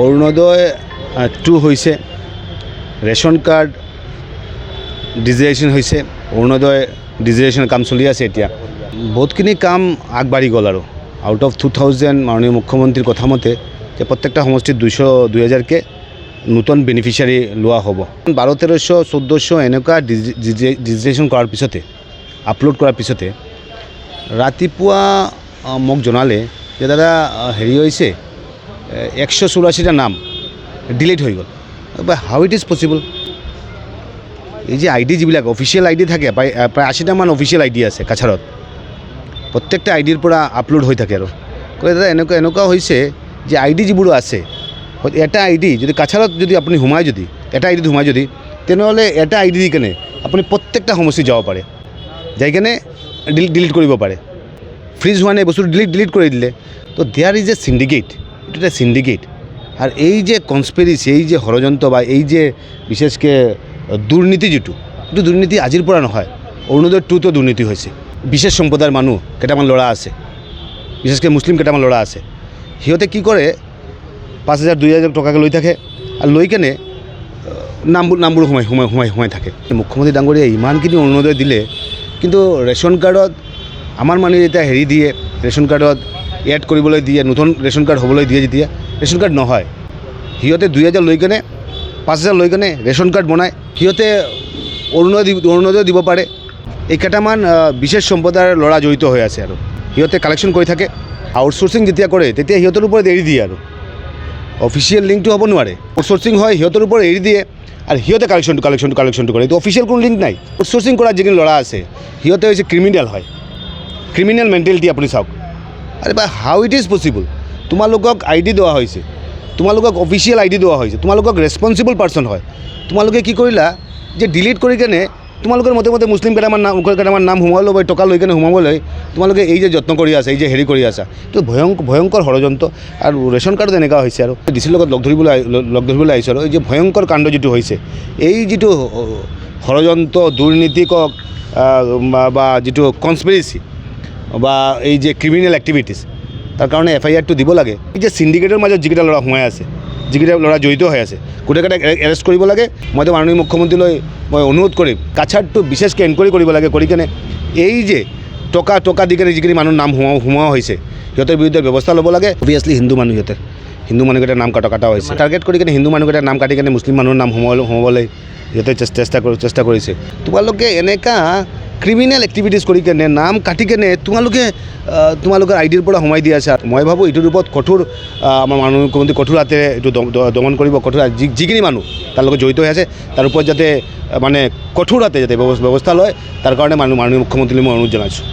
অৰুণোদয় 2 হৈছে, ration card digitalisation হৈছে, Orunodoi digitalisation কাম চলি আছে। এতিয়া বহুতখিনি কাম আগবাঢ়ি গ'ল আৰু আউট অফ 2000 মাননীয় মুখ্যমন্ত্ৰীৰ কথা মতে যে প্ৰত্যেকটা সমষ্টিত 2000কে নতুন বেনিফিচিয়াৰী লোৱা হ'ব। 1200, 1400 এনেকুৱা ডিজিটেলাইজেশ্যন কৰাৰ পিছতে, আপলোড কৰাৰ পিছতে ৰাতিপুৱা মোক জনালে যে দাদা হেৰি হৈছে 184টা নাম ডিলিট হৈ গ'ল। How it is possible? এই যে আইডি যিবিলাক অফিচিয়েল আইডি থাকে, প্ৰায় 80টামান অফিচিয়েল আইডি আছে কাছাৰত, প্ৰত্যেকটা আইডিৰ পৰা আপলোড হৈ থাকে আৰু কয় দাদা এনেকুৱা হৈছে যে আইডি যিবোৰ আছে, এটা আইডি যদি কাছাৰত যদি আপুনি সোমায়, যদি এটা আইডিত সোমায় যদি, তেনেহ'লে এটা আইডি দি কেনে আপুনি প্ৰত্যেকটা সমষ্টিত যাব পাৰে, যাই কেনে ডিলিট কৰিব পাৰে। ফ্ৰিজ হোৱা নাই, বস্তুটো ডিলিট কৰি দিলে। তো দেয়াৰ ইজ এ চিণ্ডিকেট, এইটো এটা চিণ্ডিকেট। আৰু এই যে কনস্পিৰেচি, এই যে ষড়যন্ত্ৰ বা এই যে বিশেষকৈ দুৰ্নীতি, এইটো দুৰ্নীতি আজিৰ পৰা নহয়, অৰুণোদয় 2তো দুৰ্নীতি হৈছে। বিশেষ সম্প্ৰদায়ৰ মানুহ কেইটামান ল'ৰা আছে, বিশেষকৈ মুছলিম কেইটামান ল'ৰা আছে, সিহঁতে কি কৰে 5000, 2000 টকাকৈ লৈ থাকে আৰু লৈ কেনে নামবোৰ সোমাই থাকে। মুখ্যমন্ত্ৰী ডাঙৰীয়াই ইমানখিনি অৰুণোদয় দিলে, কিন্তু ৰেচন কাৰ্ডত আমাৰ মানুহে যেতিয়া হেৰি দিয়ে, ৰেচন কাৰ্ডত এড কৰিবলৈ দিয়ে, নতুন ৰেচন কাৰ্ড হ'বলৈ দিয়ে, যেতিয়া ৰেচন কাৰ্ড নহয়, সিহঁতে 2000 লৈ কেনে 5000 লৈ কেনে ৰেচন কাৰ্ড বনায়, সিহঁতে অৰুণোদয় দিব পাৰে। এই কেইটামান বিশেষ সম্প্ৰদায়ৰ ল'ৰা জড়িত হৈ আছে আৰু সিহঁতে কালেকশ্যন কৰি থাকে। আউটচোৰ্চিং যেতিয়া কৰে তেতিয়া সিহঁতৰ ওপৰত এৰি দিয়ে আৰু অফিচিয়েল লিংকটো হ'ব নোৱাৰে। আউটচোৰ্চিং হয়, সিহঁতৰ ওপৰত এৰি দিয়ে আৰু সিহঁতে কালেকশ্যনটো কৰে। এইটো অফিচিয়েল কোনো লিংক নাই। আউটচোৰ্চিং কৰা যিখিনি ল'ৰা আছে সিহঁতে হৈছে ক্ৰিমিনেল হয়, ক্ৰিমিনেল মেণ্টেলিটি আপুনি চাওক। আৰে বা হাউ ইট ইজ পচিবল? তোমালোকক আইডি দিয়া হৈছে, তোমালোকক অফিচিয়েল আইডি দিয়া হৈছে, তোমালোকক ৰেছপনচিবল পাৰ্চন হয়, তোমালোকে কি কৰিলা যে ডিলিট কৰি কেনে তোমালোকৰ মতে মুছলিম কেইটামান নাম সোমাই ল'ব, টকা লৈ কেনে সোমাবলৈ তোমালোকে এই যে যত্ন কৰি আছা, এই যে হেৰি কৰি আছা, এইটো ভয়ংকৰ ষড়যন্ত্ৰ। আৰু ৰেচন কাৰ্ডত এনেকুৱা হৈছে আৰু ডিচিৰ লগত লগ ধৰিবলৈ আহিছোঁ আৰু এই যে ভয়ংকৰ কাণ্ড যিটো হৈছে, এই যিটো ষড়যন্ত্ৰ, দুৰ্নীতি কওক বা যিটো কনস্পিৰেচি বা এই যে ক্ৰিমিনেল এক্টিভিটিছ, তাৰ কাৰণে FIR-টো দিব লাগে। এই যে চিণ্ডিকেটৰ মাজত যিকেইটা ল'ৰা সোমাই আছে, যিকেইটা ল'ৰা জড়িত হৈ আছে, গোটেইকেইটাক এৰেষ্ট কৰিব লাগে। মইতো মাননীয় মুখ্যমন্ত্ৰীলৈ মই অনুৰোধ কৰিম, কাছাৰটো বিশেষকৈ এনকুৱাৰী কৰিব লাগে, কৰি কেনে এই যে টকা দি কেনে যিখিনি মানুহৰ নাম সোমোৱা হৈছে, সিহঁতৰ বিৰুদ্ধে ব্যৱস্থা ল'ব লাগে। অভিয়াছলি হিন্দু মানুহকেইটাৰ নাম কটা হৈছে, টাৰ্গেট কৰি কেনে হিন্দু মানুহকেইটাৰ নাম কাটি কেনে মুছলিম মানুহৰ নাম সোমাবলৈ সিহঁতে চেষ্টা কৰিছে। তোমালোকে এনেকুৱা ক্ৰিমিনেল এক্টিভিটিছ কৰি কেনে, নাম কাটি কেনে তোমালোকৰ আইডিৰ পৰা সোমাই দি আছে। মই ভাবোঁ এইটোৰ ওপৰত কঠোৰ আমাৰ মাননীয় মুখ্যমন্ত্ৰী কঠোৰ হাতেৰে এইটো দমন কৰিব। কঠোৰ যিখিনি মানুহ তাৰ লগত জড়িত হৈ আছে তাৰ ওপৰত যাতে মানে কঠোৰ হাতে যাতে ব্যৱস্থা লয়, তাৰ কাৰণে মাননীয় মুখ্যমন্ত্ৰীলৈ মই অনুৰোধ জনাইছোঁ।